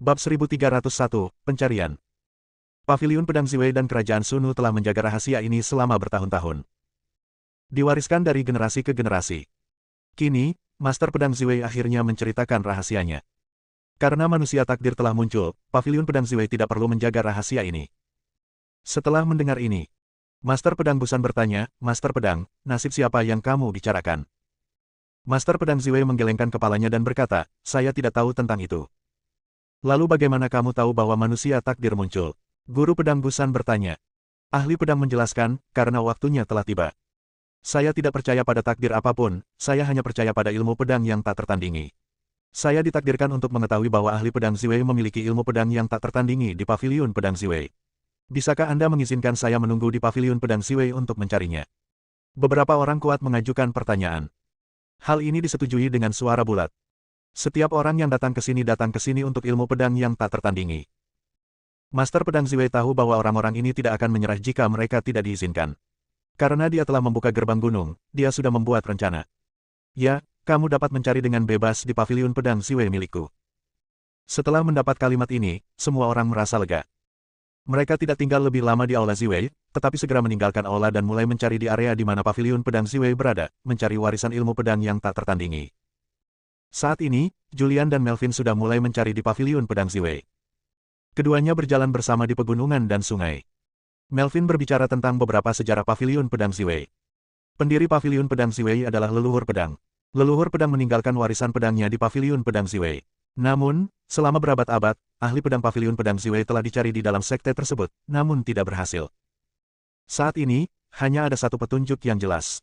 Bab 1301, Pencarian. Paviliun Pedang Ziwei dan Kerajaan Sunu telah menjaga rahasia ini selama bertahun-tahun. Diwariskan dari generasi ke generasi. Kini, Master Pedang Ziwei akhirnya menceritakan rahasianya. Karena manusia takdir telah muncul, Paviliun Pedang Ziwei tidak perlu menjaga rahasia ini. Setelah mendengar ini, Master Pedang Busan bertanya, "Master Pedang, nasib siapa yang kamu bicarakan?" Master Pedang Ziwei menggelengkan kepalanya dan berkata, "Saya tidak tahu tentang itu." "Lalu bagaimana kamu tahu bahwa manusia takdir muncul?" Guru Pedang Busan bertanya. Ahli pedang menjelaskan, "Karena waktunya telah tiba. Saya tidak percaya pada takdir apapun, saya hanya percaya pada ilmu pedang yang tak tertandingi. Saya ditakdirkan untuk mengetahui bahwa ahli pedang Ziwei memiliki ilmu pedang yang tak tertandingi di Paviliun Pedang Ziwei. Bisakah Anda mengizinkan saya menunggu di Paviliun Pedang Ziwei untuk mencarinya?" Beberapa orang kuat mengajukan pertanyaan. Hal ini disetujui dengan suara bulat. Setiap orang yang datang ke sini untuk ilmu pedang yang tak tertandingi. Master Pedang Ziwei tahu bahwa orang-orang ini tidak akan menyerah jika mereka tidak diizinkan. Karena dia telah membuka gerbang gunung, dia sudah membuat rencana. "Ya, kamu dapat mencari dengan bebas di Paviliun Pedang Ziwei milikku." Setelah mendapat kalimat ini, semua orang merasa lega. Mereka tidak tinggal lebih lama di Aula Ziwei, tetapi segera meninggalkan aula dan mulai mencari di area di mana Paviliun Pedang Ziwei berada, mencari warisan ilmu pedang yang tak tertandingi. Saat ini, Julian dan Melvin sudah mulai mencari di Paviliun Pedang Ziwei. Keduanya berjalan bersama di pegunungan dan sungai. Melvin berbicara tentang beberapa sejarah Paviliun Pedang Ziwei. Pendiri Paviliun Pedang Ziwei adalah leluhur pedang. Leluhur pedang meninggalkan warisan pedangnya di Paviliun Pedang Ziwei. Namun, selama berabad-abad, ahli pedang Paviliun Pedang Ziwei telah dicari di dalam sekte tersebut, namun tidak berhasil. Saat ini, hanya ada satu petunjuk yang jelas.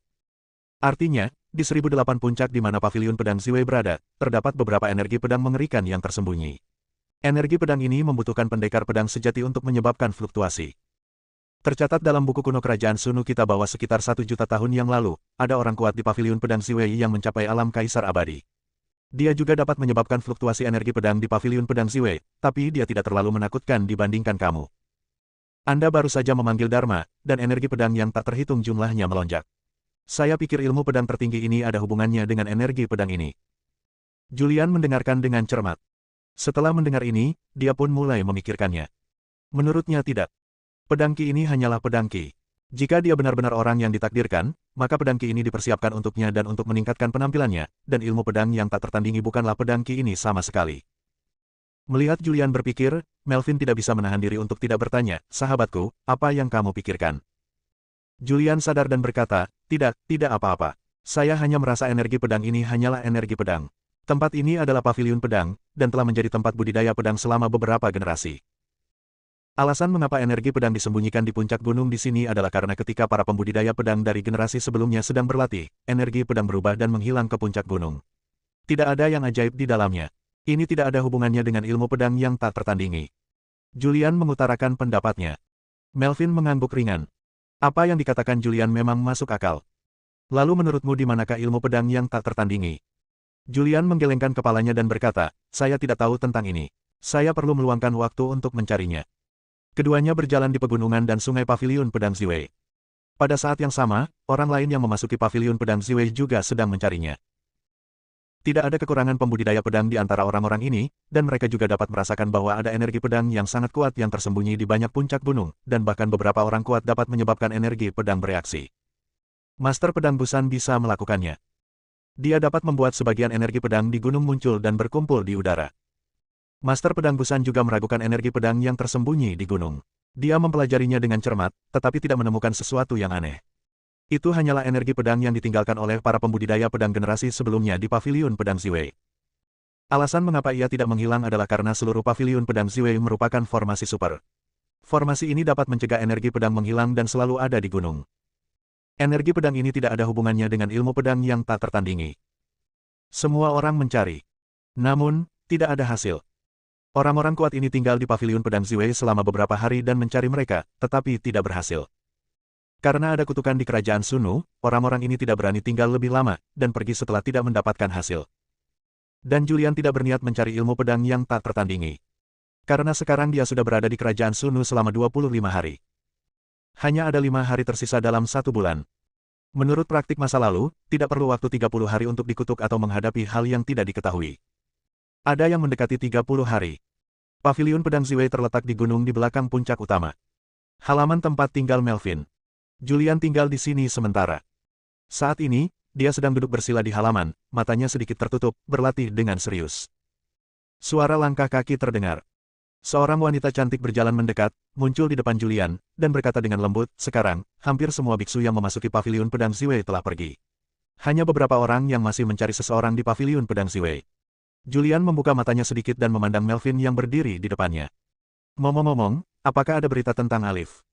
Artinya, di 1008 puncak di mana Paviliun Pedang Ziwei berada, terdapat beberapa energi pedang mengerikan yang tersembunyi. Energi pedang ini membutuhkan pendekar pedang sejati untuk menyebabkan fluktuasi. Tercatat dalam buku kuno Kerajaan Sunu kita bahwa sekitar 1 juta tahun yang lalu, ada orang kuat di Paviliun Pedang Ziwei yang mencapai alam kaisar abadi. Dia juga dapat menyebabkan fluktuasi energi pedang di Paviliun Pedang Ziwei, tapi dia tidak terlalu menakutkan dibandingkan kamu. Anda baru saja memanggil Dharma, dan energi pedang yang tak terhitung jumlahnya melonjak. Saya pikir ilmu pedang tertinggi ini ada hubungannya dengan energi pedang ini." Julian mendengarkan dengan cermat. Setelah mendengar ini, dia pun mulai memikirkannya. Menurutnya tidak. Pedang Ki ini hanyalah pedang Ki. Jika dia benar-benar orang yang ditakdirkan, maka pedang Ki ini dipersiapkan untuknya dan untuk meningkatkan penampilannya, dan ilmu pedang yang tak tertandingi bukanlah pedang Ki ini sama sekali. Melihat Julian berpikir, Melvin tidak bisa menahan diri untuk tidak bertanya, "Sahabatku, apa yang kamu pikirkan?" Julian sadar dan berkata, tidak apa-apa. Saya hanya merasa energi pedang ini hanyalah energi pedang. Tempat ini adalah Paviliun Pedang, dan telah menjadi tempat budidaya pedang selama beberapa generasi. Alasan mengapa energi pedang disembunyikan di puncak gunung di sini adalah karena ketika para pembudidaya pedang dari generasi sebelumnya sedang berlatih, energi pedang berubah dan menghilang ke puncak gunung. Tidak ada yang ajaib di dalamnya. Ini tidak ada hubungannya dengan ilmu pedang yang tak tertandingi. Julian mengutarakan pendapatnya. Melvin mengangguk ringan. Apa yang dikatakan Julian memang masuk akal. Lalu menurutmu di manakah ilmu pedang yang tak tertandingi? Julian menggelengkan kepalanya dan berkata, "Saya tidak tahu tentang ini. Saya perlu meluangkan waktu untuk mencarinya." Keduanya berjalan di pegunungan dan sungai Paviliun Pedang Ziwei. Pada saat yang sama, orang lain yang memasuki Paviliun Pedang Ziwei juga sedang mencarinya. Tidak ada kekurangan pembudidaya pedang di antara orang-orang ini, dan mereka juga dapat merasakan bahwa ada energi pedang yang sangat kuat yang tersembunyi di banyak puncak gunung, dan bahkan beberapa orang kuat dapat menyebabkan energi pedang bereaksi. Master Pedang Busan bisa melakukannya. Dia dapat membuat sebagian energi pedang di gunung muncul dan berkumpul di udara. Master Pedang Busan juga meragukan energi pedang yang tersembunyi di gunung. Dia mempelajarinya dengan cermat, tetapi tidak menemukan sesuatu yang aneh. Itu hanyalah energi pedang yang ditinggalkan oleh para pembudidaya pedang generasi sebelumnya di Paviliun Pedang Ziwei. Alasan mengapa ia tidak menghilang adalah karena seluruh Paviliun Pedang Ziwei merupakan formasi super. Formasi ini dapat mencegah energi pedang menghilang dan selalu ada di gunung. Energi pedang ini tidak ada hubungannya dengan ilmu pedang yang tak tertandingi. Semua orang mencari. Namun, tidak ada hasil. Orang-orang kuat ini tinggal di Paviliun Pedang Ziwei selama beberapa hari dan mencari mereka, tetapi tidak berhasil. Karena ada kutukan di Kerajaan Sunu, orang-orang ini tidak berani tinggal lebih lama, dan pergi setelah tidak mendapatkan hasil. Dan Julian tidak berniat mencari ilmu pedang yang tak tertandingi. Karena sekarang dia sudah berada di Kerajaan Sunu selama 25 hari. Hanya ada 5 hari tersisa dalam 1 bulan. Menurut praktik masa lalu, tidak perlu waktu 30 hari untuk dikutuk atau menghadapi hal yang tidak diketahui. Ada yang mendekati 30 hari. Paviliun Pedang Ziwei terletak di gunung di belakang puncak utama. Halaman tempat tinggal Melvin. Julian tinggal di sini sementara. Saat ini, dia sedang duduk bersila di halaman, matanya sedikit tertutup, berlatih dengan serius. Suara langkah kaki terdengar. Seorang wanita cantik berjalan mendekat, muncul di depan Julian, dan berkata dengan lembut, "Sekarang, hampir semua biksu yang memasuki Paviliun Pedang Ziwei telah pergi. Hanya beberapa orang yang masih mencari seseorang di Paviliun Pedang Ziwei." Julian membuka matanya sedikit dan memandang Melvin yang berdiri di depannya. "Ngomong-ngomong, apakah ada berita tentang Alif?"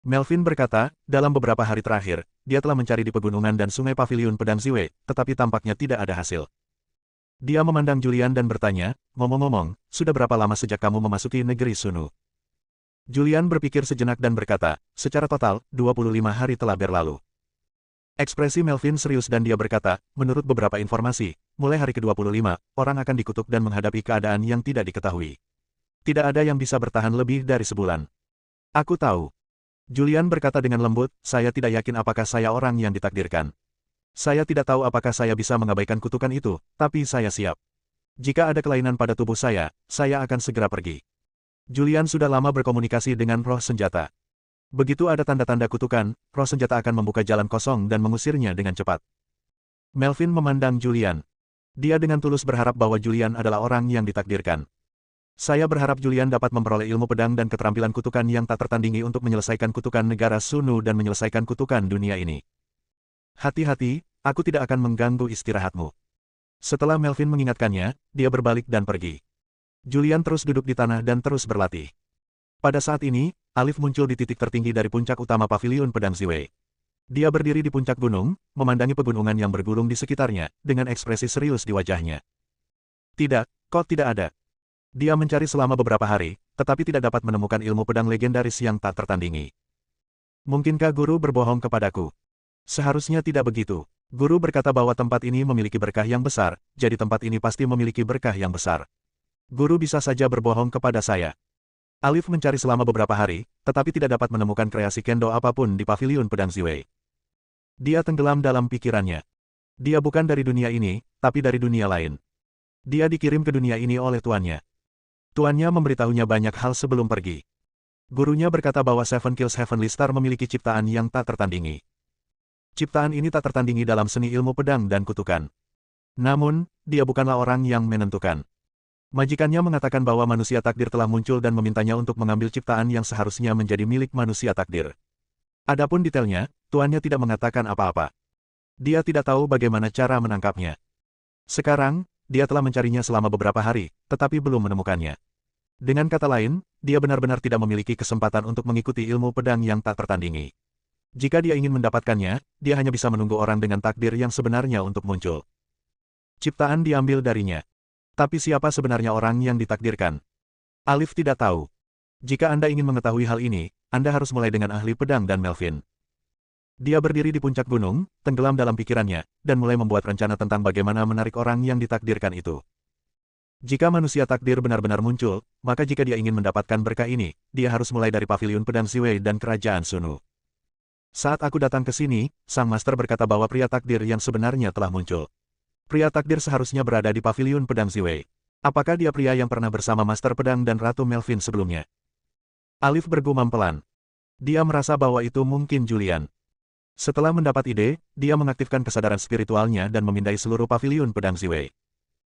Melvin berkata, "Dalam beberapa hari terakhir, dia telah mencari di pegunungan dan sungai Paviliun Pedang Ziwei, tetapi tampaknya tidak ada hasil." Dia memandang Julian dan bertanya, "Ngomong-ngomong, sudah berapa lama sejak kamu memasuki negeri Sunu?" Julian berpikir sejenak dan berkata, "Secara total, 25 hari telah berlalu." Ekspresi Melvin serius dan dia berkata, "Menurut beberapa informasi, mulai hari ke-25, orang akan dikutuk dan menghadapi keadaan yang tidak diketahui. Tidak ada yang bisa bertahan lebih dari sebulan." "Aku tahu." Julian berkata dengan lembut, "Saya tidak yakin apakah saya orang yang ditakdirkan. Saya tidak tahu apakah saya bisa mengabaikan kutukan itu, tapi saya siap. Jika ada kelainan pada tubuh saya akan segera pergi." Julian sudah lama berkomunikasi dengan roh senjata. Begitu ada tanda-tanda kutukan, roh senjata akan membuka jalan kosong dan mengusirnya dengan cepat. Melvin memandang Julian. Dia dengan tulus berharap bahwa Julian adalah orang yang ditakdirkan. "Saya berharap Julian dapat memperoleh ilmu pedang dan keterampilan kutukan yang tak tertandingi untuk menyelesaikan kutukan negara Sunu dan menyelesaikan kutukan dunia ini. Hati-hati, aku tidak akan mengganggu istirahatmu." Setelah Melvin mengingatkannya, dia berbalik dan pergi. Julian terus duduk di tanah dan terus berlatih. Pada saat ini, Alif muncul di titik tertinggi dari puncak utama Paviliun Pedang Ziwei. Dia berdiri di puncak gunung, memandangi pegunungan yang bergulung di sekitarnya, dengan ekspresi serius di wajahnya. "Tidak, kok tidak ada." Dia mencari selama beberapa hari, tetapi tidak dapat menemukan ilmu pedang legendaris yang tak tertandingi. "Mungkinkah guru berbohong kepadaku?" "Seharusnya tidak begitu. Guru berkata bahwa tempat ini memiliki berkah yang besar, jadi tempat ini pasti memiliki berkah yang besar. Guru bisa saja berbohong kepada saya." Alif mencari selama beberapa hari, tetapi tidak dapat menemukan kreasi kendo apapun di Paviliun Pedang Ziwei. Dia tenggelam dalam pikirannya. Dia bukan dari dunia ini, tapi dari dunia lain. Dia dikirim ke dunia ini oleh tuannya. Tuannya memberitahunya banyak hal sebelum pergi. Gurunya berkata bahwa Seven Kills Heavenly Star memiliki ciptaan yang tak tertandingi. Ciptaan ini tak tertandingi dalam seni ilmu pedang dan kutukan. Namun, dia bukanlah orang yang menentukan. Majikannya mengatakan bahwa manusia takdir telah muncul dan memintanya untuk mengambil ciptaan yang seharusnya menjadi milik manusia takdir. Adapun detailnya, tuannya tidak mengatakan apa-apa. Dia tidak tahu bagaimana cara menangkapnya. Sekarang, dia telah mencarinya selama beberapa hari, tetapi belum menemukannya. Dengan kata lain, dia benar-benar tidak memiliki kesempatan untuk mengikuti ilmu pedang yang tak tertandingi. Jika dia ingin mendapatkannya, dia hanya bisa menunggu orang dengan takdir yang sebenarnya untuk muncul. Ciptaan diambil darinya. Tapi siapa sebenarnya orang yang ditakdirkan? Alif tidak tahu. Jika Anda ingin mengetahui hal ini, Anda harus mulai dengan ahli pedang dan Melvin. Dia berdiri di puncak gunung, tenggelam dalam pikirannya, dan mulai membuat rencana tentang bagaimana menarik orang yang ditakdirkan itu. Jika manusia takdir benar-benar muncul, maka jika dia ingin mendapatkan berkah ini, dia harus mulai dari Paviliun Pedang Ziwei dan Kerajaan Sunu. "Saat aku datang ke sini, sang master berkata bahwa pria takdir yang sebenarnya telah muncul. Pria takdir seharusnya berada di Paviliun Pedang Ziwei. Apakah dia pria yang pernah bersama Master Pedang dan Ratu Melvin sebelumnya?" Alif bergumam pelan. Dia merasa bahwa itu mungkin Julian. Setelah mendapat ide, dia mengaktifkan kesadaran spiritualnya dan memindai seluruh Paviliun Pedang Ziwei.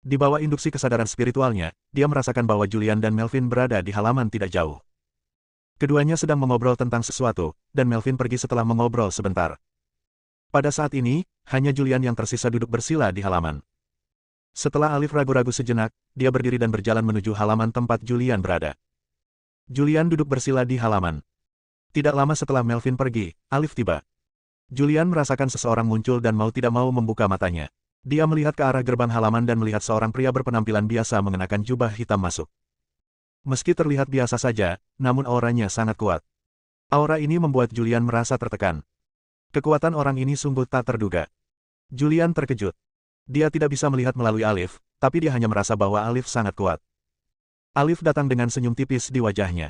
Di bawah induksi kesadaran spiritualnya, dia merasakan bahwa Julian dan Melvin berada di halaman tidak jauh. Keduanya sedang mengobrol tentang sesuatu, dan Melvin pergi setelah mengobrol sebentar. Pada saat ini, hanya Julian yang tersisa duduk bersila di halaman. Setelah Alif ragu-ragu sejenak, dia berdiri dan berjalan menuju halaman tempat Julian berada. Julian duduk bersila di halaman. Tidak lama setelah Melvin pergi, Alif tiba. Julian merasakan seseorang muncul dan mau tidak mau membuka matanya. Dia melihat ke arah gerbang halaman dan melihat seorang pria berpenampilan biasa mengenakan jubah hitam masuk. Meski terlihat biasa saja, namun auranya sangat kuat. Aura ini membuat Julian merasa tertekan. Kekuatan orang ini sungguh tak terduga. Julian terkejut. Dia tidak bisa melihat melalui Alif, tapi dia hanya merasa bahwa Alif sangat kuat. Alif datang dengan senyum tipis di wajahnya.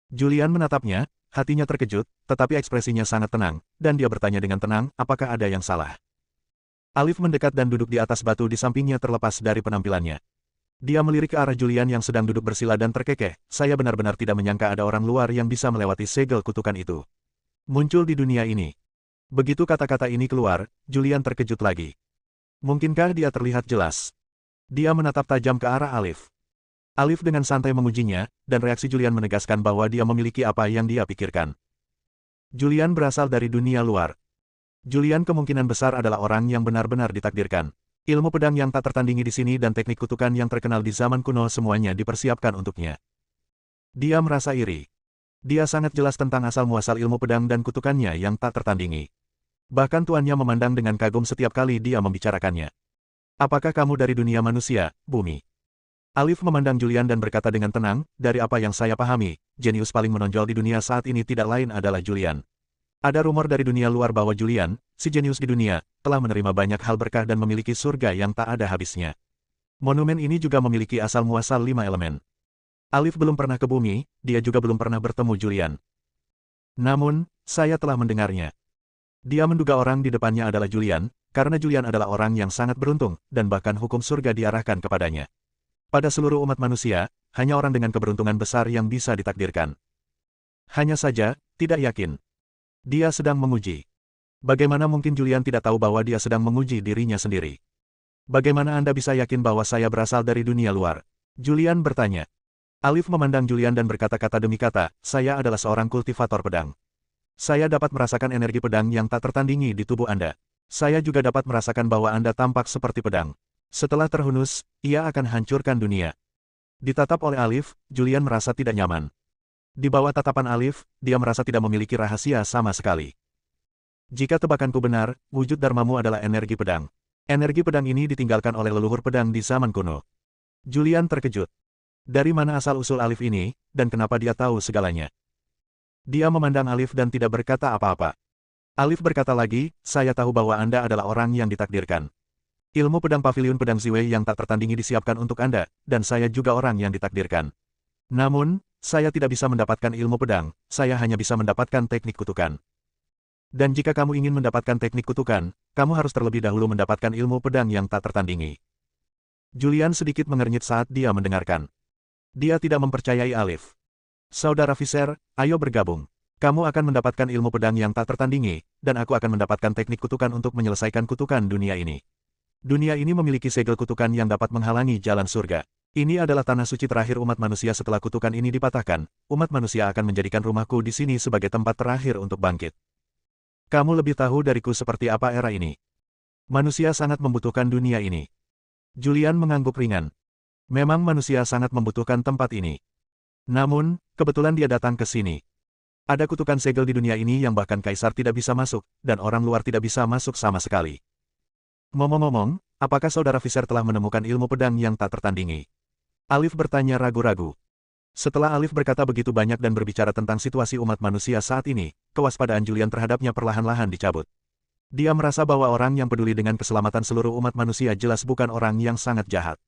Julian menatapnya, hatinya terkejut, tetapi ekspresinya sangat tenang, dan dia bertanya dengan tenang, apakah ada yang salah. Alif mendekat dan duduk di atas batu di sampingnya terlepas dari penampilannya. Dia melirik ke arah Julian yang sedang duduk bersila dan terkekeh. Saya benar-benar tidak menyangka ada orang luar yang bisa melewati segel kutukan itu. Muncul di dunia ini. Begitu kata-kata ini keluar, Julian terkejut lagi. Mungkinkah dia terlihat jelas? Dia menatap tajam ke arah Alif. Alif dengan santai mengujinya, dan reaksi Julian menegaskan bahwa dia memiliki apa yang dia pikirkan. Julian berasal dari dunia luar. Julian kemungkinan besar adalah orang yang benar-benar ditakdirkan. Ilmu pedang yang tak tertandingi di sini dan teknik kutukan yang terkenal di zaman kuno semuanya dipersiapkan untuknya. Dia merasa iri. Dia sangat jelas tentang asal-muasal ilmu pedang dan kutukannya yang tak tertandingi. Bahkan tuannya memandang dengan kagum setiap kali dia membicarakannya. Apakah kamu dari dunia manusia, bumi? Alif memandang Julian dan berkata dengan tenang, dari apa yang saya pahami, jenius paling menonjol di dunia saat ini tidak lain adalah Julian. Ada rumor dari dunia luar bahwa Julian, si jenius di dunia, telah menerima banyak hal berkah dan memiliki surga yang tak ada habisnya. Monumen ini juga memiliki asal-muasal 5 elemen. Alif belum pernah ke bumi, dia juga belum pernah bertemu Julian. Namun, saya telah mendengarnya. Dia menduga orang di depannya adalah Julian, karena Julian adalah orang yang sangat beruntung, dan bahkan hukum surga diarahkan kepadanya. Pada seluruh umat manusia, hanya orang dengan keberuntungan besar yang bisa ditakdirkan. Hanya saja, tidak yakin. Dia sedang menguji. Bagaimana mungkin Julian tidak tahu bahwa dia sedang menguji dirinya sendiri? Bagaimana Anda bisa yakin bahwa saya berasal dari dunia luar? Julian bertanya. Alif memandang Julian dan berkata-kata demi kata, saya adalah seorang kultivator pedang. Saya dapat merasakan energi pedang yang tak tertandingi di tubuh Anda. Saya juga dapat merasakan bahwa Anda tampak seperti pedang. Setelah terhunus, ia akan hancurkan dunia. Ditatap oleh Alif, Julian merasa tidak nyaman. Di bawah tatapan Alif, dia merasa tidak memiliki rahasia sama sekali. Jika tebakanku benar, wujud Dharmamu adalah energi pedang. Energi pedang ini ditinggalkan oleh leluhur pedang di zaman kuno. Julian terkejut. Dari mana asal-usul Alif ini, dan kenapa dia tahu segalanya? Dia memandang Alif dan tidak berkata apa-apa. Alif berkata lagi, saya tahu bahwa Anda adalah orang yang ditakdirkan. Ilmu pedang pavilion pedang Ziwei yang tak tertandingi disiapkan untuk Anda, dan saya juga orang yang ditakdirkan. Namun, saya tidak bisa mendapatkan ilmu pedang, saya hanya bisa mendapatkan teknik kutukan. Dan jika kamu ingin mendapatkan teknik kutukan, kamu harus terlebih dahulu mendapatkan ilmu pedang yang tak tertandingi. Julian sedikit mengernyit saat dia mendengarkan. Dia tidak mempercayai Alif. Saudara Visser, ayo bergabung. Kamu akan mendapatkan ilmu pedang yang tak tertandingi, dan aku akan mendapatkan teknik kutukan untuk menyelesaikan kutukan dunia ini. Dunia ini memiliki segel kutukan yang dapat menghalangi jalan surga. Ini adalah tanah suci terakhir umat manusia setelah kutukan ini dipatahkan, umat manusia akan menjadikan rumahku di sini sebagai tempat terakhir untuk bangkit. Kamu lebih tahu dariku seperti apa era ini. Manusia sangat membutuhkan dunia ini. Julian mengangguk ringan. Memang manusia sangat membutuhkan tempat ini. Namun, kebetulan dia datang ke sini. Ada kutukan segel di dunia ini yang bahkan kaisar tidak bisa masuk, dan orang luar tidak bisa masuk sama sekali. Ngomong-ngomong, apakah saudara Visser telah menemukan ilmu pedang yang tak tertandingi? Alif bertanya ragu-ragu. Setelah Alif berkata begitu banyak dan berbicara tentang situasi umat manusia saat ini, kewaspadaan Julian terhadapnya perlahan-lahan dicabut. Dia merasa bahwa orang yang peduli dengan keselamatan seluruh umat manusia jelas bukan orang yang sangat jahat.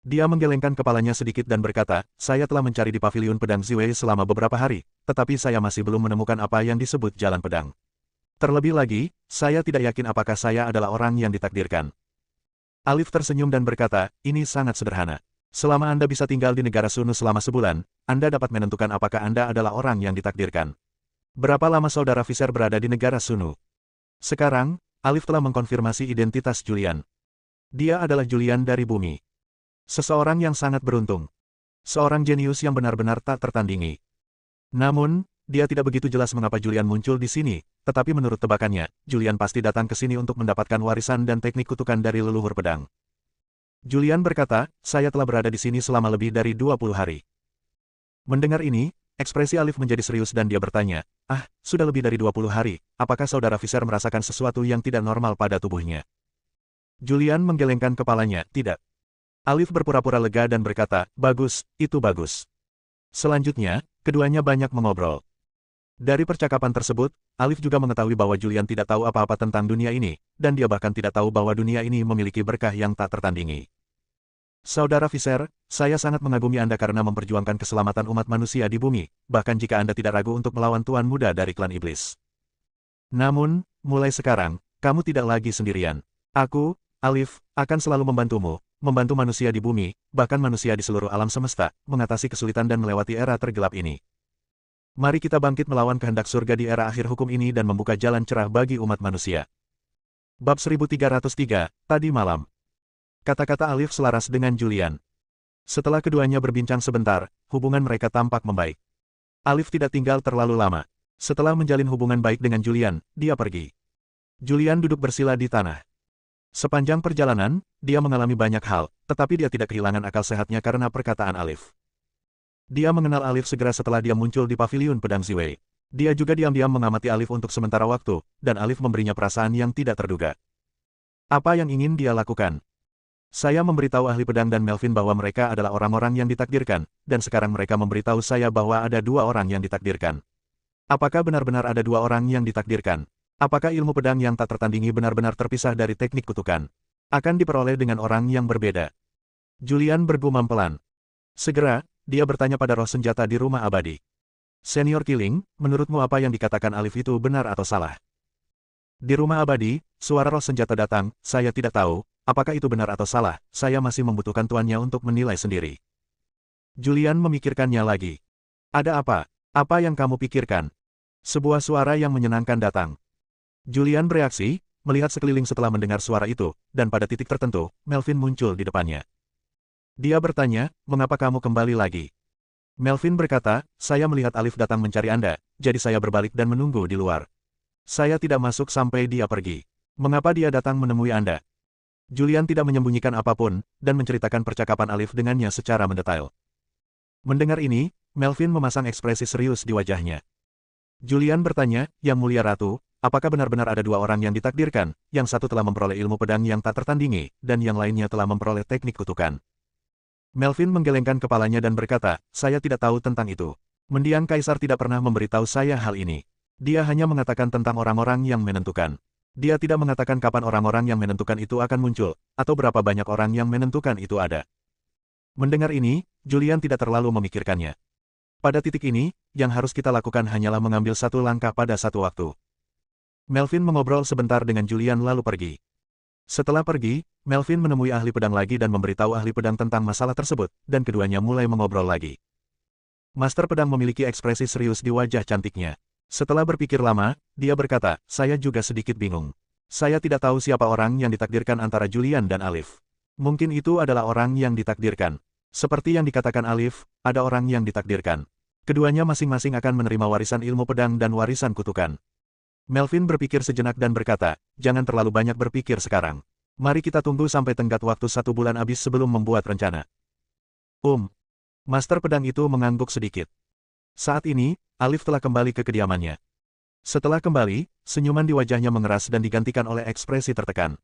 Dia menggelengkan kepalanya sedikit dan berkata, saya telah mencari di pavilion pedang Ziwei selama beberapa hari, tetapi saya masih belum menemukan apa yang disebut jalan pedang. Terlebih lagi, saya tidak yakin apakah saya adalah orang yang ditakdirkan. Alif tersenyum dan berkata, ini sangat sederhana. Selama Anda bisa tinggal di negara Sunu selama sebulan, Anda dapat menentukan apakah Anda adalah orang yang ditakdirkan. Berapa lama saudara Visser berada di negara Sunu? Sekarang, Alif telah mengkonfirmasi identitas Julian. Dia adalah Julian dari bumi. Seseorang yang sangat beruntung. Seorang jenius yang benar-benar tak tertandingi. Namun, dia tidak begitu jelas mengapa Julian muncul di sini, tetapi menurut tebakannya, Julian pasti datang ke sini untuk mendapatkan warisan dan teknik kutukan dari leluhur pedang. Julian berkata, saya telah berada di sini selama lebih dari 20 hari. Mendengar ini, ekspresi Alif menjadi serius dan dia bertanya, sudah lebih dari 20 hari, apakah saudara Visser merasakan sesuatu yang tidak normal pada tubuhnya? Julian menggelengkan kepalanya, tidak. Alif berpura-pura lega dan berkata, bagus, itu bagus. Selanjutnya, keduanya banyak mengobrol. Dari percakapan tersebut, Alif juga mengetahui bahwa Julian tidak tahu apa-apa tentang dunia ini, dan dia bahkan tidak tahu bahwa dunia ini memiliki berkah yang tak tertandingi. Saudara Visser, saya sangat mengagumi Anda karena memperjuangkan keselamatan umat manusia di bumi, bahkan jika Anda tidak ragu untuk melawan Tuan Muda dari klan iblis. Namun, mulai sekarang, kamu tidak lagi sendirian. Aku, Alif, akan selalu membantumu, membantu manusia di bumi, bahkan manusia di seluruh alam semesta, mengatasi kesulitan dan melewati era tergelap ini. Mari kita bangkit melawan kehendak surga di era akhir hukum ini dan membuka jalan cerah bagi umat manusia. Bab 1303, tadi malam. Kata-kata Alif selaras dengan Julian. Setelah keduanya berbincang sebentar, hubungan mereka tampak membaik. Alif tidak tinggal terlalu lama. Setelah menjalin hubungan baik dengan Julian, dia pergi. Julian duduk bersila di tanah. Sepanjang perjalanan, dia mengalami banyak hal, tetapi dia tidak kehilangan akal sehatnya karena perkataan Alif. Dia mengenal Alif segera setelah dia muncul di paviliun pedang Ziwei. Dia juga diam-diam mengamati Alif untuk sementara waktu, dan Alif memberinya perasaan yang tidak terduga. Apa yang ingin dia lakukan? Saya memberitahu ahli pedang dan Melvin bahwa mereka adalah orang-orang yang ditakdirkan, dan sekarang mereka memberitahu saya bahwa ada 2 orang yang ditakdirkan. Apakah benar-benar ada 2 orang yang ditakdirkan? Apakah ilmu pedang yang tak tertandingi benar-benar terpisah dari teknik kutukan? Akan diperoleh dengan orang yang berbeda. Julian bergumam pelan. Segera, dia bertanya pada roh senjata di rumah abadi. Senior Killing, menurutmu apa yang dikatakan Alif itu benar atau salah? Di rumah abadi, suara roh senjata datang, saya tidak tahu, apakah itu benar atau salah, saya masih membutuhkan tuannya untuk menilai sendiri. Julian memikirkannya lagi. Ada apa? Apa yang kamu pikirkan? Sebuah suara yang menyenangkan datang. Julian bereaksi, melihat sekeliling setelah mendengar suara itu, dan pada titik tertentu, Melvin muncul di depannya. Dia bertanya, mengapa kamu kembali lagi? Melvin berkata, saya melihat Alif datang mencari Anda, jadi saya berbalik dan menunggu di luar. Saya tidak masuk sampai dia pergi. Mengapa dia datang menemui Anda? Julian tidak menyembunyikan apapun, dan menceritakan percakapan Alif dengannya secara mendetail. Mendengar ini, Melvin memasang ekspresi serius di wajahnya. Julian bertanya, Yang Mulia Ratu, apakah benar-benar ada 2 orang yang ditakdirkan, yang satu telah memperoleh ilmu pedang yang tak tertandingi, dan yang lainnya telah memperoleh teknik kutukan? Melvin menggelengkan kepalanya dan berkata, saya tidak tahu tentang itu. Mendiang Kaisar tidak pernah memberitahu saya hal ini. Dia hanya mengatakan tentang orang-orang yang menentukan. Dia tidak mengatakan kapan orang-orang yang menentukan itu akan muncul, atau berapa banyak orang yang menentukan itu ada. Mendengar ini, Julian tidak terlalu memikirkannya. Pada titik ini, yang harus kita lakukan hanyalah mengambil satu langkah pada satu waktu. Melvin mengobrol sebentar dengan Julian lalu pergi. Setelah pergi, Melvin menemui ahli pedang lagi dan memberitahu ahli pedang tentang masalah tersebut, dan keduanya mulai mengobrol lagi. Master pedang memiliki ekspresi serius di wajah cantiknya. Setelah berpikir lama, dia berkata, saya juga sedikit bingung. Saya tidak tahu siapa orang yang ditakdirkan antara Julian dan Alif. Mungkin itu adalah orang yang ditakdirkan. Seperti yang dikatakan Alif, ada orang yang ditakdirkan. Keduanya masing-masing akan menerima warisan ilmu pedang dan warisan kutukan. Melvin berpikir sejenak dan berkata, jangan terlalu banyak berpikir sekarang. Mari kita tunggu sampai tenggat waktu 1 bulan habis sebelum membuat rencana. Master pedang itu mengangguk sedikit. Saat ini, Alif telah kembali ke kediamannya. Setelah kembali, senyuman di wajahnya mengeras dan digantikan oleh ekspresi tertekan.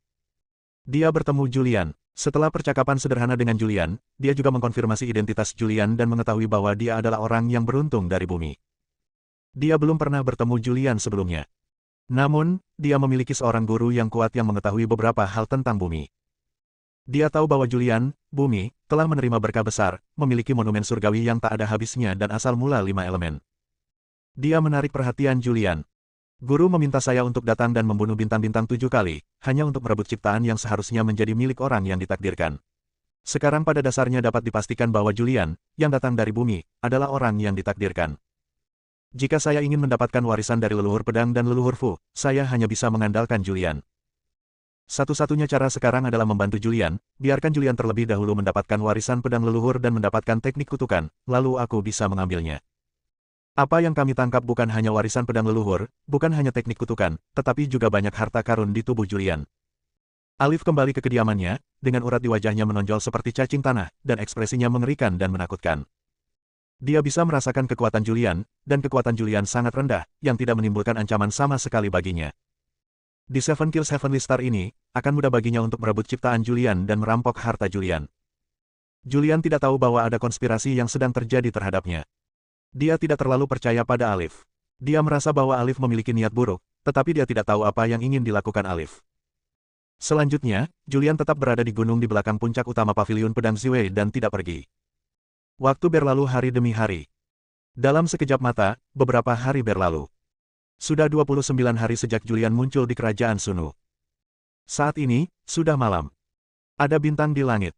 Dia bertemu Julian. Setelah percakapan sederhana dengan Julian, dia juga mengkonfirmasi identitas Julian dan mengetahui bahwa dia adalah orang yang beruntung dari bumi. Dia belum pernah bertemu Julian sebelumnya. Namun, dia memiliki seorang guru yang kuat yang mengetahui beberapa hal tentang bumi. Dia tahu bahwa Julian, bumi, telah menerima berkah besar, memiliki monumen surgawi yang tak ada habisnya dan asal mula 5 elemen. Dia menarik perhatian Julian. Guru meminta saya untuk datang dan membunuh bintang-bintang 7 kali, hanya untuk merebut ciptaan yang seharusnya menjadi milik orang yang ditakdirkan. Sekarang pada dasarnya dapat dipastikan bahwa Julian, yang datang dari bumi, adalah orang yang ditakdirkan. Jika saya ingin mendapatkan warisan dari leluhur pedang dan leluhur Fu, saya hanya bisa mengandalkan Julian. Satu-satunya cara sekarang adalah membantu Julian, biarkan Julian terlebih dahulu mendapatkan warisan pedang leluhur dan mendapatkan teknik kutukan, lalu aku bisa mengambilnya. Apa yang kami tangkap bukan hanya warisan pedang leluhur, bukan hanya teknik kutukan, tetapi juga banyak harta karun di tubuh Julian. Alif kembali ke kediamannya, dengan urat di wajahnya menonjol seperti cacing tanah, dan ekspresinya mengerikan dan menakutkan. Dia bisa merasakan kekuatan Julian, dan kekuatan Julian sangat rendah, yang tidak menimbulkan ancaman sama sekali baginya. Di Seven Kills Heavenly Star ini, akan mudah baginya untuk merebut ciptaan Julian dan merampok harta Julian. Julian tidak tahu bahwa ada konspirasi yang sedang terjadi terhadapnya. Dia tidak terlalu percaya pada Alif. Dia merasa bahwa Alif memiliki niat buruk, tetapi dia tidak tahu apa yang ingin dilakukan Alif. Selanjutnya, Julian tetap berada di gunung di belakang puncak utama paviliun pedang Ziwei dan tidak pergi. Waktu berlalu hari demi hari. Dalam sekejap mata, beberapa hari berlalu. Sudah 29 hari sejak Julian muncul di kerajaan Sunu. Saat ini, sudah malam. Ada bintang di langit.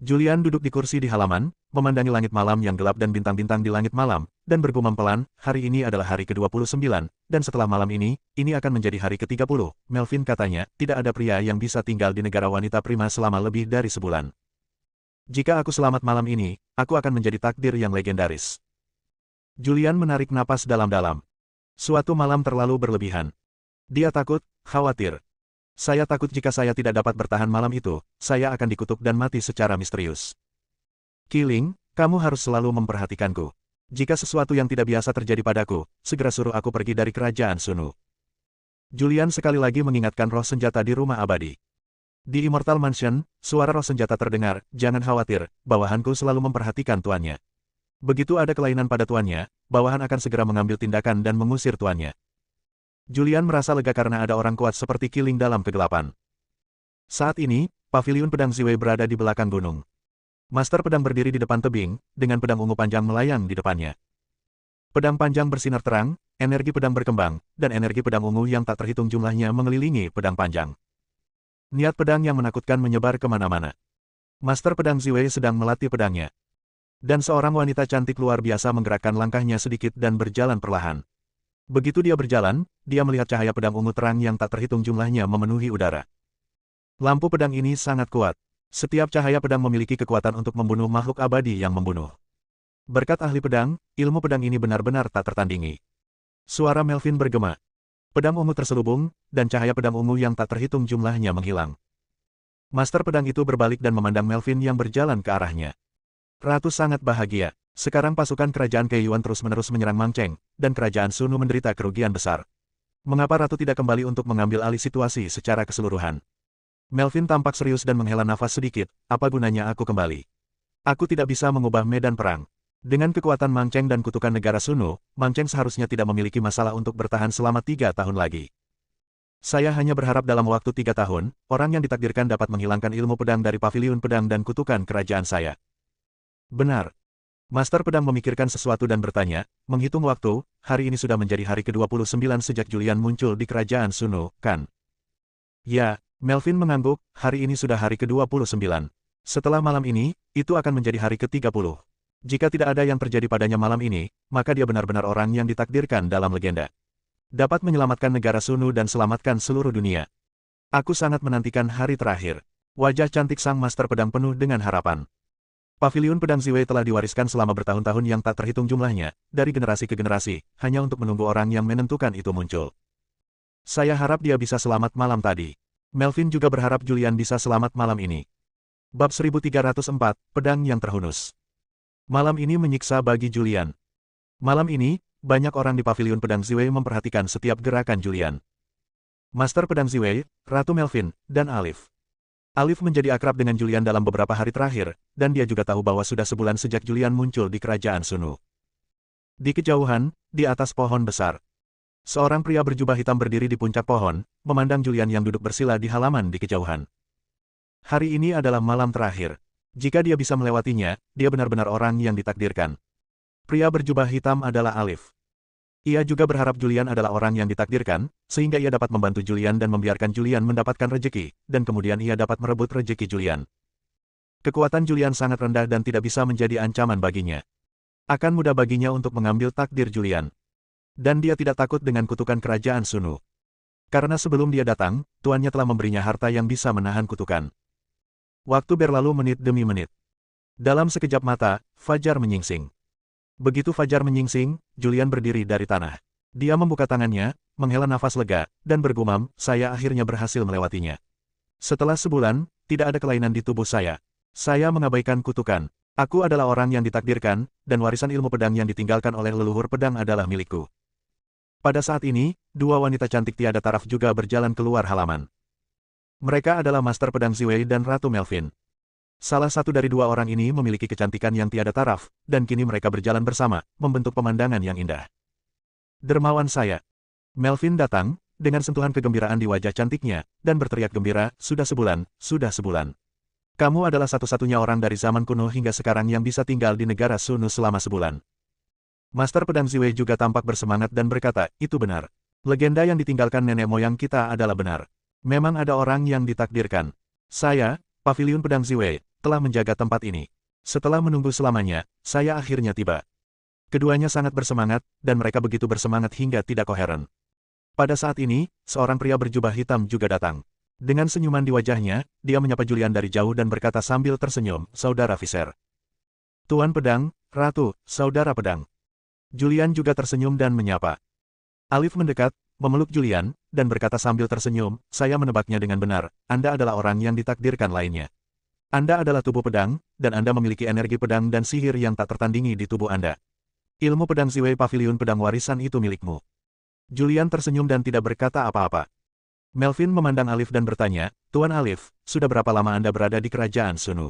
Julian duduk di kursi di halaman, memandangi langit malam yang gelap dan bintang-bintang di langit malam, dan bergumam pelan, hari ini adalah hari ke-29, dan setelah malam ini akan menjadi hari ke-30. Melvin katanya, tidak ada pria yang bisa tinggal di negara wanita prima selama lebih dari sebulan. Jika aku selamat malam ini, aku akan menjadi takdir yang legendaris. Julian menarik napas dalam-dalam. Suatu malam terlalu berlebihan. Dia takut, khawatir. Saya takut jika saya tidak dapat bertahan malam itu, saya akan dikutuk dan mati secara misterius. Kiling, kamu harus selalu memperhatikanku. Jika sesuatu yang tidak biasa terjadi padaku, segera suruh aku pergi dari kerajaan Sunu. Julian sekali lagi mengingatkan roh senjata di rumah abadi. Di Immortal Mansion, suara roh senjata terdengar, jangan khawatir, bawahanku selalu memperhatikan tuannya. Begitu ada kelainan pada tuannya, bawahan akan segera mengambil tindakan dan mengusir tuannya. Julian merasa lega karena ada orang kuat seperti Kiling dalam kegelapan. Saat ini, paviliun pedang Ziwei berada di belakang gunung. Master pedang berdiri di depan tebing, dengan pedang ungu panjang melayang di depannya. Pedang panjang bersinar terang, energi pedang berkembang, dan energi pedang ungu yang tak terhitung jumlahnya mengelilingi pedang panjang. Niat pedang yang menakutkan menyebar kemana-mana. Master pedang Ziwei sedang melatih pedangnya. Dan seorang wanita cantik luar biasa menggerakkan langkahnya sedikit dan berjalan perlahan. Begitu dia berjalan, dia melihat cahaya pedang ungu terang yang tak terhitung jumlahnya memenuhi udara. Lampu pedang ini sangat kuat. Setiap cahaya pedang memiliki kekuatan untuk membunuh makhluk abadi yang membunuh. Berkat ahli pedang, ilmu pedang ini benar-benar tak tertandingi. Suara Melvin bergema. Pedang ungu terselubung, dan cahaya pedang ungu yang tak terhitung jumlahnya menghilang. Master pedang itu berbalik dan memandang Melvin yang berjalan ke arahnya. Ratu sangat bahagia. Sekarang pasukan kerajaan Keiyuan terus-menerus menyerang Mangcheng, dan kerajaan Sunu menderita kerugian besar. Mengapa Ratu tidak kembali untuk mengambil alih situasi secara keseluruhan? Melvin tampak serius dan menghela nafas sedikit, apa gunanya aku kembali? Aku tidak bisa mengubah medan perang. Dengan kekuatan Mangcheng dan kutukan negara Sunu, Mangcheng seharusnya tidak memiliki masalah untuk bertahan selama 3 tahun lagi. Saya hanya berharap dalam waktu 3 tahun, orang yang ditakdirkan dapat menghilangkan ilmu pedang dari paviliun pedang dan kutukan kerajaan saya. Benar. Master pedang memikirkan sesuatu dan bertanya, menghitung waktu, hari ini sudah menjadi hari ke-29 sejak Julian muncul di kerajaan Sunu, kan? Ya, Melvin mengangguk, hari ini sudah hari ke-29. Setelah malam ini, itu akan menjadi hari ke-30. Jika tidak ada yang terjadi padanya malam ini, maka dia benar-benar orang yang ditakdirkan dalam legenda. Dapat menyelamatkan negara Sunu dan selamatkan seluruh dunia. Aku sangat menantikan hari terakhir. Wajah cantik sang master pedang penuh dengan harapan. Paviliun pedang Ziwei telah diwariskan selama bertahun-tahun yang tak terhitung jumlahnya, dari generasi ke generasi, hanya untuk menunggu orang yang menentukan itu muncul. Saya harap dia bisa selamat malam tadi. Melvin juga berharap Julian bisa selamat malam ini. Bab 1304, Pedang yang Terhunus. Malam ini menyiksa bagi Julian. Malam ini, banyak orang di paviliun pedang Ziwei memperhatikan setiap gerakan Julian. Master pedang Ziwei, Ratu Melvin, dan Alif. Alif menjadi akrab dengan Julian dalam beberapa hari terakhir, dan dia juga tahu bahwa sudah sebulan sejak Julian muncul di kerajaan Sunu. Di kejauhan, di atas pohon besar, seorang pria berjubah hitam berdiri di puncak pohon, memandang Julian yang duduk bersila di halaman di kejauhan. Hari ini adalah malam terakhir. Jika dia bisa melewatinya, dia benar-benar orang yang ditakdirkan. Pria berjubah hitam adalah Alif. Ia juga berharap Julian adalah orang yang ditakdirkan, sehingga ia dapat membantu Julian dan membiarkan Julian mendapatkan rejeki, dan kemudian ia dapat merebut rejeki Julian. Kekuatan Julian sangat rendah dan tidak bisa menjadi ancaman baginya. Akan mudah baginya untuk mengambil takdir Julian. Dan dia tidak takut dengan kutukan kerajaan Sunu. Karena sebelum dia datang, tuannya telah memberinya harta yang bisa menahan kutukan. Waktu berlalu menit demi menit. Dalam sekejap mata, fajar menyingsing. Begitu fajar menyingsing, Julian berdiri dari tanah. Dia membuka tangannya, menghela nafas lega, dan bergumam, saya akhirnya berhasil melewatinya. Setelah sebulan, tidak ada kelainan di tubuh saya. Saya mengabaikan kutukan. Aku adalah orang yang ditakdirkan, dan warisan ilmu pedang yang ditinggalkan oleh leluhur pedang adalah milikku. Pada saat ini, dua wanita cantik tiada taraf juga berjalan keluar halaman. Mereka adalah Master Pedang Ziwei dan Ratu Melvin. Salah satu dari dua orang ini memiliki kecantikan yang tiada taraf, dan kini mereka berjalan bersama, membentuk pemandangan yang indah. Dermawan saya. Melvin datang, dengan sentuhan kegembiraan di wajah cantiknya, dan berteriak gembira, sudah sebulan, sudah sebulan. Kamu adalah satu-satunya orang dari zaman kuno hingga sekarang yang bisa tinggal di negara Sunu selama sebulan. Master Pedang Ziwei juga tampak bersemangat dan berkata, itu benar. Legenda yang ditinggalkan nenek moyang kita adalah benar. Memang ada orang yang ditakdirkan. Saya, Paviliun Pedang Ziwei, telah menjaga tempat ini. Setelah menunggu selamanya, saya akhirnya tiba. Keduanya sangat bersemangat, dan mereka begitu bersemangat hingga tidak koheren. Pada saat ini, seorang pria berjubah hitam juga datang. Dengan senyuman di wajahnya, dia menyapa Julian dari jauh dan berkata sambil tersenyum, "Saudara Visser." "Tuan Pedang, Ratu, Saudara Pedang." Julian juga tersenyum dan menyapa. Alif mendekat, memeluk Julian, dan berkata sambil tersenyum, "Saya menebaknya dengan benar, Anda adalah orang yang ditakdirkan lainnya. Anda adalah tubuh pedang, dan Anda memiliki energi pedang dan sihir yang tak tertandingi di tubuh Anda. Ilmu pedang Ziwei Paviliun Pedang Warisan itu milikmu." Julian tersenyum dan tidak berkata apa-apa. Melvin memandang Alif dan bertanya, "Tuan Alif, sudah berapa lama Anda berada di kerajaan Sunu?"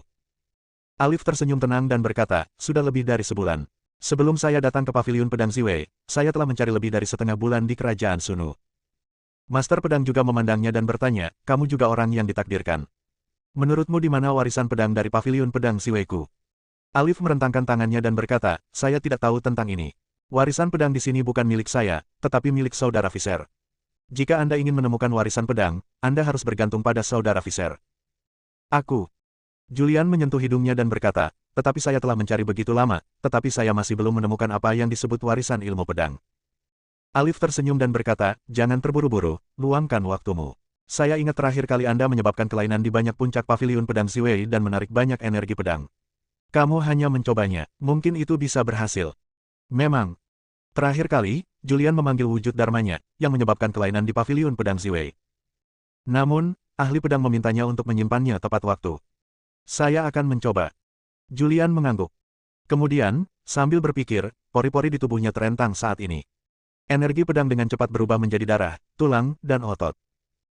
Alif tersenyum tenang dan berkata, "Sudah lebih dari sebulan. Sebelum saya datang ke Paviliun Pedang Ziwei, saya telah mencari lebih dari setengah bulan di kerajaan Sunu." Master Pedang juga memandangnya dan bertanya, "Kamu juga orang yang ditakdirkan. Menurutmu di mana warisan pedang dari Paviliun Pedang Ziwei-ku?" Alif merentangkan tangannya dan berkata, "Saya tidak tahu tentang ini. Warisan pedang di sini bukan milik saya, tetapi milik Saudara Visser. Jika Anda ingin menemukan warisan pedang, Anda harus bergantung pada Saudara Visser." "Aku." Julian menyentuh hidungnya dan berkata, "Tetapi saya telah mencari begitu lama, tetapi saya masih belum menemukan apa yang disebut warisan ilmu pedang." Alif tersenyum dan berkata, "Jangan terburu-buru, luangkan waktumu. Saya ingat terakhir kali Anda menyebabkan kelainan di banyak puncak Paviliun Pedang Ziwei dan menarik banyak energi pedang. Kamu hanya mencobanya, mungkin itu bisa berhasil." "Memang." Terakhir kali, Julian memanggil wujud dharmanya, yang menyebabkan kelainan di Paviliun Pedang Ziwei. Namun, ahli pedang memintanya untuk menyimpannya tepat waktu. "Saya akan mencoba." Julian mengangguk. Kemudian, sambil berpikir, pori-pori di tubuhnya terentang saat ini. Energi pedang dengan cepat berubah menjadi darah, tulang, dan otot.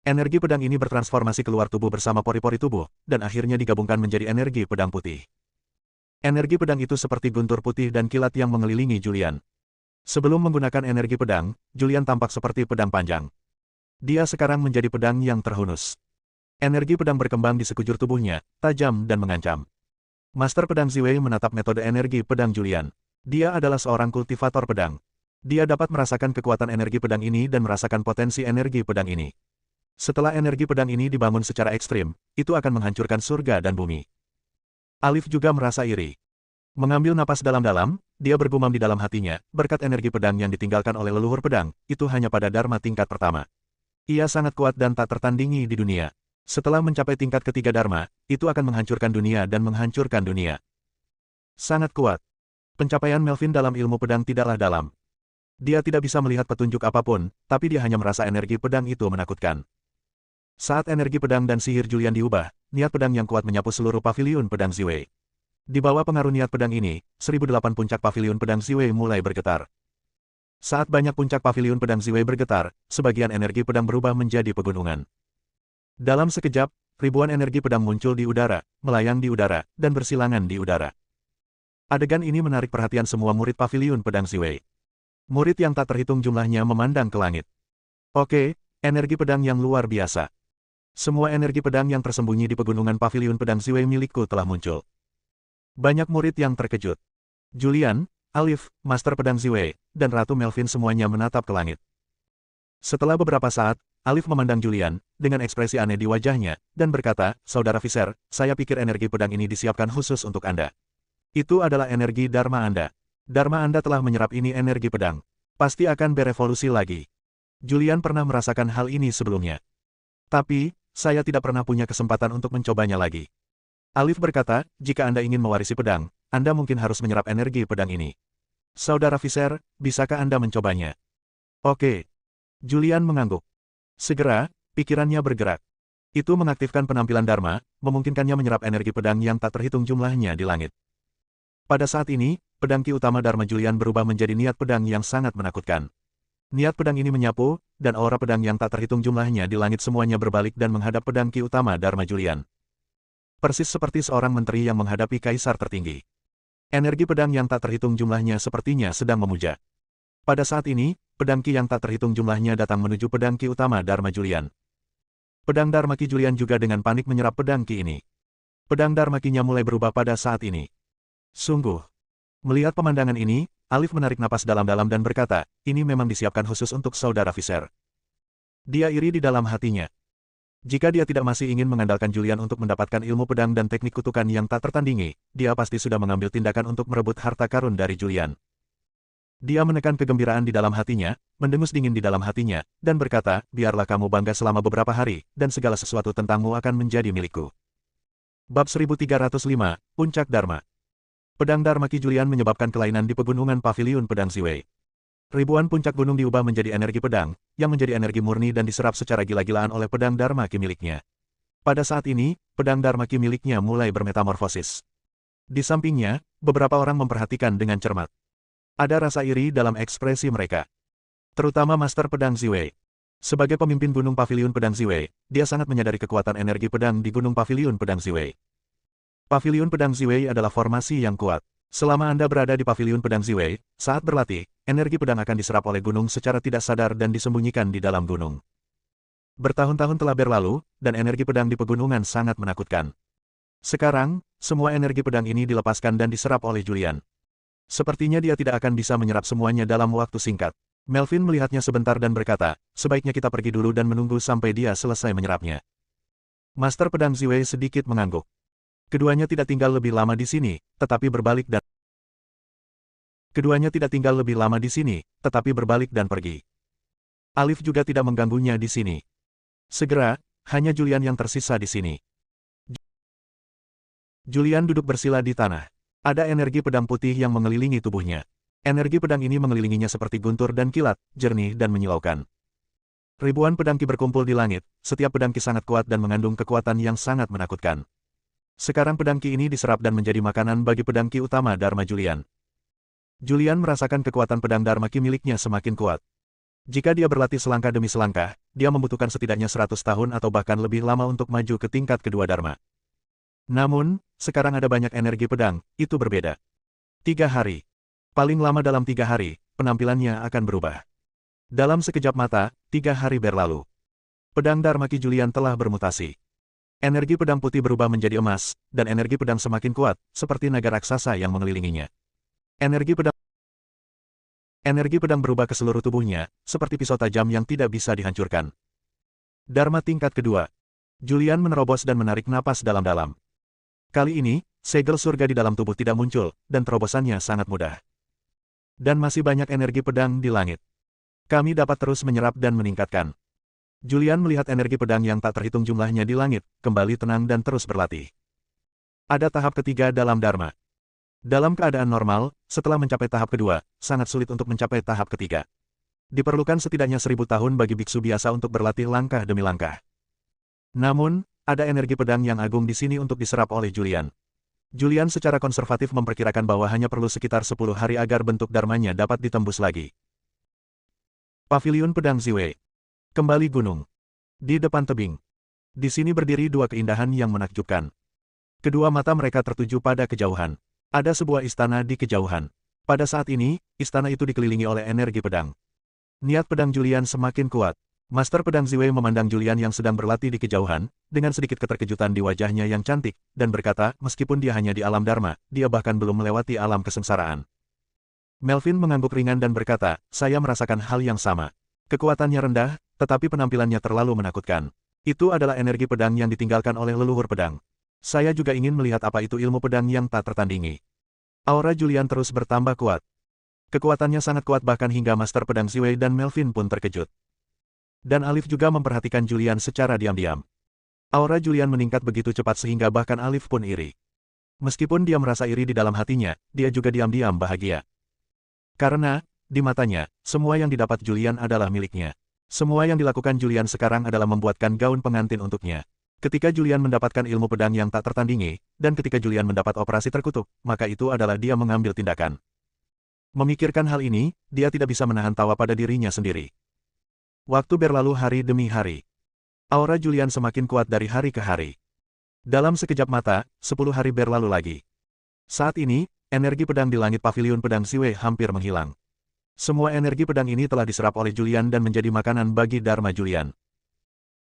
Energi pedang ini bertransformasi keluar tubuh bersama pori-pori tubuh, dan akhirnya digabungkan menjadi energi pedang putih. Energi pedang itu seperti guntur putih dan kilat yang mengelilingi Julian. Sebelum menggunakan energi pedang, Julian tampak seperti pedang panjang. Dia sekarang menjadi pedang yang terhunus. Energi pedang berkembang di sekujur tubuhnya, tajam dan mengancam. Master Pedang Ziwei menatap metode energi pedang Julian. Dia adalah seorang kultivator pedang. Dia dapat merasakan kekuatan energi pedang ini dan merasakan potensi energi pedang ini. Setelah energi pedang ini dibangun secara ekstrim, itu akan menghancurkan surga dan bumi. Alif juga merasa iri. Mengambil napas dalam-dalam, dia bergumam di dalam hatinya, berkat energi pedang yang ditinggalkan oleh leluhur pedang, itu hanya pada dharma tingkat pertama. Ia sangat kuat dan tak tertandingi di dunia. Setelah mencapai tingkat ketiga dharma, itu akan menghancurkan dunia dan menghancurkan dunia. Sangat kuat. Pencapaian Melvin dalam ilmu pedang tidaklah dalam. Dia tidak bisa melihat petunjuk apapun, tapi dia hanya merasa energi pedang itu menakutkan. Saat energi pedang dan sihir Julian diubah, niat pedang yang kuat menyapu seluruh Paviliun Pedang Ziwei. Di bawah pengaruh niat pedang ini, 1008 puncak Paviliun Pedang Ziwei mulai bergetar. Saat banyak puncak Paviliun Pedang Ziwei bergetar, sebagian energi pedang berubah menjadi pegunungan. Dalam sekejap, ribuan energi pedang muncul di udara, melayang di udara, dan bersilangan di udara. Adegan ini menarik perhatian semua murid Paviliun Pedang Ziwei. Murid yang tak terhitung jumlahnya memandang ke langit. Oke, energi pedang yang luar biasa. Semua energi pedang yang tersembunyi di pegunungan Paviliun Pedang Ziwei milikku telah muncul. Banyak murid yang terkejut. Julian, Alif, Master Pedang Ziwei, dan Ratu Melvin semuanya menatap ke langit. Setelah beberapa saat, Alif memandang Julian, dengan ekspresi aneh di wajahnya, dan berkata, "Saudara Visser, saya pikir energi pedang ini disiapkan khusus untuk Anda. Itu adalah energi Dharma Anda. Dharma Anda telah menyerap ini energi pedang. Pasti akan berevolusi lagi." Julian pernah merasakan hal ini sebelumnya. "Tapi, saya tidak pernah punya kesempatan untuk mencobanya lagi." Alif berkata, "Jika Anda ingin mewarisi pedang, Anda mungkin harus menyerap energi pedang ini. Saudara Visser, bisakah Anda mencobanya?" "Oke." Julian mengangguk. Segera, pikirannya bergerak. Itu mengaktifkan penampilan Dharma, memungkinkannya menyerap energi pedang yang tak terhitung jumlahnya di langit. Pada saat ini, pedang ki utama Dharma Julian berubah menjadi niat pedang yang sangat menakutkan. Niat pedang ini menyapu, dan aura pedang yang tak terhitung jumlahnya di langit semuanya berbalik dan menghadap pedang ki utama Dharma Julian. Persis seperti seorang menteri yang menghadapi kaisar tertinggi. Energi pedang yang tak terhitung jumlahnya sepertinya sedang memuja. Pada saat ini, pedang ki yang tak terhitung jumlahnya datang menuju pedang ki utama Dharma Julian. Pedang Dharma Ki Julian juga dengan panik menyerap pedang ki ini. Pedang Dharma Ki-nya mulai berubah pada saat ini. Sungguh. Melihat pemandangan ini, Alif menarik napas dalam-dalam dan berkata, "Ini memang disiapkan khusus untuk Saudara Visser." Dia iri di dalam hatinya. Jika dia tidak masih ingin mengandalkan Julian untuk mendapatkan ilmu pedang dan teknik kutukan yang tak tertandingi, dia pasti sudah mengambil tindakan untuk merebut harta karun dari Julian. Dia menekan kegembiraan di dalam hatinya, mendengus dingin di dalam hatinya, dan berkata, biarlah kamu bangga selama beberapa hari, dan segala sesuatu tentangmu akan menjadi milikku. Bab 1305, Puncak Dharma. Pedang Dharma Ki Julian menyebabkan kelainan di pegunungan Paviliun Pedang Ziwei. Ribuan puncak gunung diubah menjadi energi pedang, yang menjadi energi murni dan diserap secara gila-gilaan oleh pedang Dharma Ki miliknya. Pada saat ini, pedang Dharma Ki miliknya mulai bermetamorfosis. Di sampingnya, beberapa orang memperhatikan dengan cermat. Ada rasa iri dalam ekspresi mereka. Terutama Master Pedang Ziwei. Sebagai pemimpin Gunung Paviliun Pedang Ziwei, dia sangat menyadari kekuatan energi pedang di Gunung Paviliun Pedang Ziwei. Paviliun Pedang Ziwei adalah formasi yang kuat. Selama Anda berada di Paviliun Pedang Ziwei, saat berlatih, energi pedang akan diserap oleh gunung secara tidak sadar dan disembunyikan di dalam gunung. Bertahun-tahun telah berlalu, dan energi pedang di pegunungan sangat menakutkan. Sekarang, semua energi pedang ini dilepaskan dan diserap oleh Julian. Sepertinya dia tidak akan bisa menyerap semuanya dalam waktu singkat. Melvin melihatnya sebentar dan berkata, sebaiknya kita pergi dulu dan menunggu sampai dia selesai menyerapnya. Master Pedang Ziwei sedikit mengangguk. Keduanya tidak tinggal lebih lama di sini, tetapi berbalik dan pergi. Alif juga tidak mengganggunya di sini. Segera, hanya Julian yang tersisa di sini. Julian duduk bersila di tanah. Ada energi pedang putih yang mengelilingi tubuhnya. Energi pedang ini mengelilinginya seperti guntur dan kilat, jernih dan menyilaukan. Ribuan pedang Ki berkumpul di langit, setiap pedang Ki sangat kuat dan mengandung kekuatan yang sangat menakutkan. Sekarang pedang Ki ini diserap dan menjadi makanan bagi pedang Ki utama Dharma Julian. Julian merasakan kekuatan pedang Dharma Ki miliknya semakin kuat. Jika dia berlatih selangkah demi selangkah, dia membutuhkan setidaknya 100 tahun atau bahkan lebih lama untuk maju ke tingkat kedua Dharma. Namun, sekarang ada banyak energi pedang, itu berbeda. 3 hari. Paling lama dalam 3 hari, penampilannya akan berubah. Dalam sekejap mata, 3 hari berlalu. Pedang Dharma Ki Julian telah bermutasi. Energi pedang putih berubah menjadi emas, dan energi pedang semakin kuat, seperti naga raksasa yang mengelilinginya. Energi pedang berubah ke seluruh tubuhnya, seperti pisau tajam yang tidak bisa dihancurkan. Dharma tingkat kedua. Julian menerobos dan menarik napas dalam-dalam. Kali ini, segel surga di dalam tubuh tidak muncul, dan terobosannya sangat mudah. Dan masih banyak energi pedang di langit. Kami dapat terus menyerap dan meningkatkan. Julian melihat energi pedang yang tak terhitung jumlahnya di langit, kembali tenang dan terus berlatih. Ada tahap ketiga dalam Dharma. Dalam keadaan normal, setelah mencapai tahap kedua, sangat sulit untuk mencapai tahap ketiga. Diperlukan setidaknya 1000 tahun bagi biksu biasa untuk berlatih langkah demi langkah. Namun, ada energi pedang yang agung di sini untuk diserap oleh Julian. Julian secara konservatif memperkirakan bahwa hanya perlu sekitar 10 hari agar bentuk dharmanya dapat ditembus lagi. Paviliun Pedang Ziwei. Kembali gunung. Di depan tebing. Di sini berdiri dua keindahan yang menakjubkan. Kedua mata mereka tertuju pada kejauhan. Ada sebuah istana di kejauhan. Pada saat ini, istana itu dikelilingi oleh energi pedang. Niat pedang Julian semakin kuat. Master Pedang Ziwei memandang Julian yang sedang berlatih di kejauhan, dengan sedikit keterkejutan di wajahnya yang cantik, dan berkata, meskipun dia hanya di alam Dharma, dia bahkan belum melewati alam kesengsaraan. Melvin mengangguk ringan dan berkata, saya merasakan hal yang sama. Kekuatannya rendah, tetapi penampilannya terlalu menakutkan. Itu adalah energi pedang yang ditinggalkan oleh leluhur pedang. Saya juga ingin melihat apa itu ilmu pedang yang tak tertandingi. Aura Julian terus bertambah kuat. Kekuatannya sangat kuat bahkan hingga Master Pedang Ziwei dan Melvin pun terkejut. Dan Alif juga memperhatikan Julian secara diam-diam. Aura Julian meningkat begitu cepat sehingga bahkan Alif pun iri. Meskipun dia merasa iri di dalam hatinya, dia juga diam-diam bahagia. Karena, di matanya, semua yang didapat Julian adalah miliknya. Semua yang dilakukan Julian sekarang adalah membuatkan gaun pengantin untuknya. Ketika Julian mendapatkan ilmu pedang yang tak tertandingi, dan ketika Julian mendapat operasi terkutuk, maka itu adalah dia mengambil tindakan. Memikirkan hal ini, dia tidak bisa menahan tawa pada dirinya sendiri. Waktu berlalu hari demi hari. Aura Julian semakin kuat dari hari ke hari. Dalam sekejap mata, 10 hari berlalu lagi. Saat ini, energi pedang di langit Paviliun Pedang Ziwei hampir menghilang. Semua energi pedang ini telah diserap oleh Julian dan menjadi makanan bagi Dharma Julian.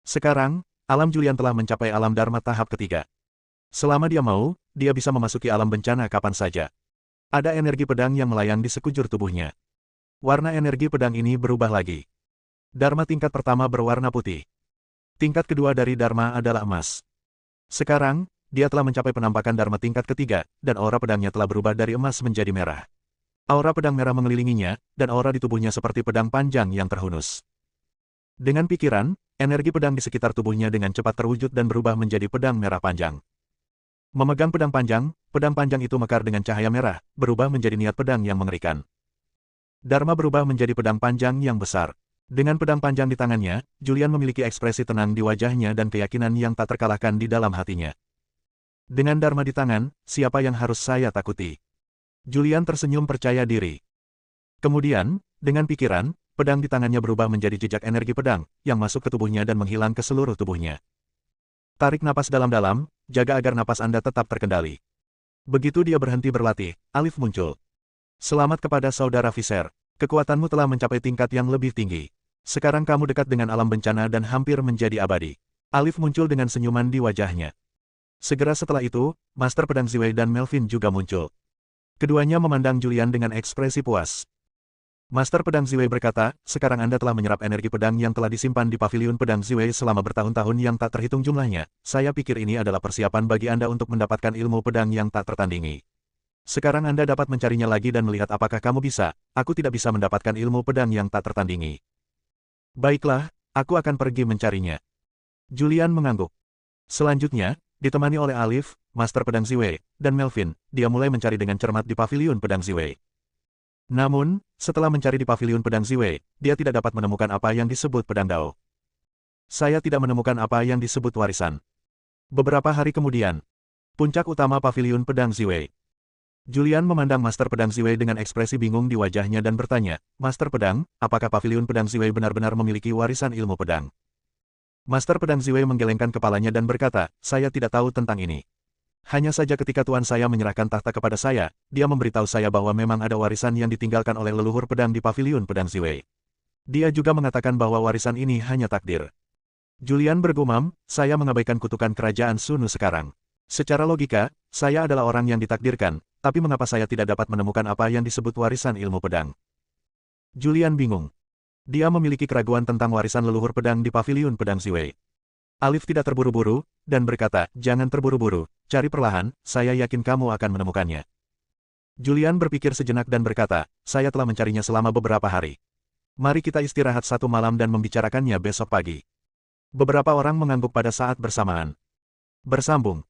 Sekarang, alam Julian telah mencapai alam Dharma tahap ketiga. Selama dia mau, dia bisa memasuki alam bencana kapan saja. Ada energi pedang yang melayang di sekujur tubuhnya. Warna energi pedang ini berubah lagi. Dharma tingkat pertama berwarna putih. Tingkat kedua dari Dharma adalah emas. Sekarang, dia telah mencapai penampakan Dharma tingkat ketiga, dan aura pedangnya telah berubah dari emas menjadi merah. Aura pedang merah mengelilinginya, dan aura di tubuhnya seperti pedang panjang yang terhunus. Dengan pikiran, energi pedang di sekitar tubuhnya dengan cepat terwujud dan berubah menjadi pedang merah panjang. Memegang pedang panjang itu mekar dengan cahaya merah, berubah menjadi niat pedang yang mengerikan. Dharma berubah menjadi pedang panjang yang besar. Dengan pedang panjang di tangannya, Julian memiliki ekspresi tenang di wajahnya dan keyakinan yang tak terkalahkan di dalam hatinya. Dengan Dharma di tangan, siapa yang harus saya takuti? Julian tersenyum percaya diri. Kemudian, dengan pikiran, pedang di tangannya berubah menjadi jejak energi pedang, yang masuk ke tubuhnya dan menghilang ke seluruh tubuhnya. Tarik napas dalam-dalam, jaga agar napas Anda tetap terkendali. Begitu dia berhenti berlatih, Alif muncul. Selamat kepada Saudara Visser. Kekuatanmu telah mencapai tingkat yang lebih tinggi. Sekarang kamu dekat dengan alam bencana dan hampir menjadi abadi. Alif muncul dengan senyuman di wajahnya. Segera setelah itu, Master Pedang Ziwei dan Melvin juga muncul. Keduanya memandang Julian dengan ekspresi puas. Master Pedang Ziwei berkata, sekarang Anda telah menyerap energi pedang yang telah disimpan di Paviliun Pedang Ziwei selama bertahun-tahun yang tak terhitung jumlahnya. Saya pikir ini adalah persiapan bagi Anda untuk mendapatkan ilmu pedang yang tak tertandingi. Sekarang Anda dapat mencarinya lagi dan melihat apakah kamu bisa. Aku tidak bisa mendapatkan ilmu pedang yang tak tertandingi. Baiklah, aku akan pergi mencarinya. Julian mengangguk. Selanjutnya, ditemani oleh Alif, Master Pedang Ziwei, dan Melvin, dia mulai mencari dengan cermat di Paviliun Pedang Ziwei. Namun, setelah mencari di Paviliun Pedang Ziwei, dia tidak dapat menemukan apa yang disebut pedang Dao. Saya tidak menemukan apa yang disebut warisan. Beberapa hari kemudian, puncak utama Paviliun Pedang Ziwei. Julian memandang Master Pedang Ziwei dengan ekspresi bingung di wajahnya dan bertanya, Master Pedang, apakah Paviliun Pedang Ziwei benar-benar memiliki warisan ilmu pedang? Master Pedang Ziwei menggelengkan kepalanya dan berkata, saya tidak tahu tentang ini. Hanya saja ketika tuan saya menyerahkan tahta kepada saya, dia memberitahu saya bahwa memang ada warisan yang ditinggalkan oleh leluhur pedang di Paviliun Pedang Ziwei. Dia juga mengatakan bahwa warisan ini hanya takdir. Julian bergumam, saya mengabaikan kutukan kerajaan Sunu sekarang. Secara logika, saya adalah orang yang ditakdirkan, tapi mengapa saya tidak dapat menemukan apa yang disebut warisan ilmu pedang? Julian bingung. Dia memiliki keraguan tentang warisan leluhur pedang di Paviliun Pedang Ziwei. Alif tidak terburu-buru, dan berkata, jangan terburu-buru, cari perlahan, saya yakin kamu akan menemukannya. Julian berpikir sejenak dan berkata, saya telah mencarinya selama beberapa hari. Mari kita istirahat satu malam dan membicarakannya besok pagi. Beberapa orang mengangguk pada saat bersamaan. Bersambung.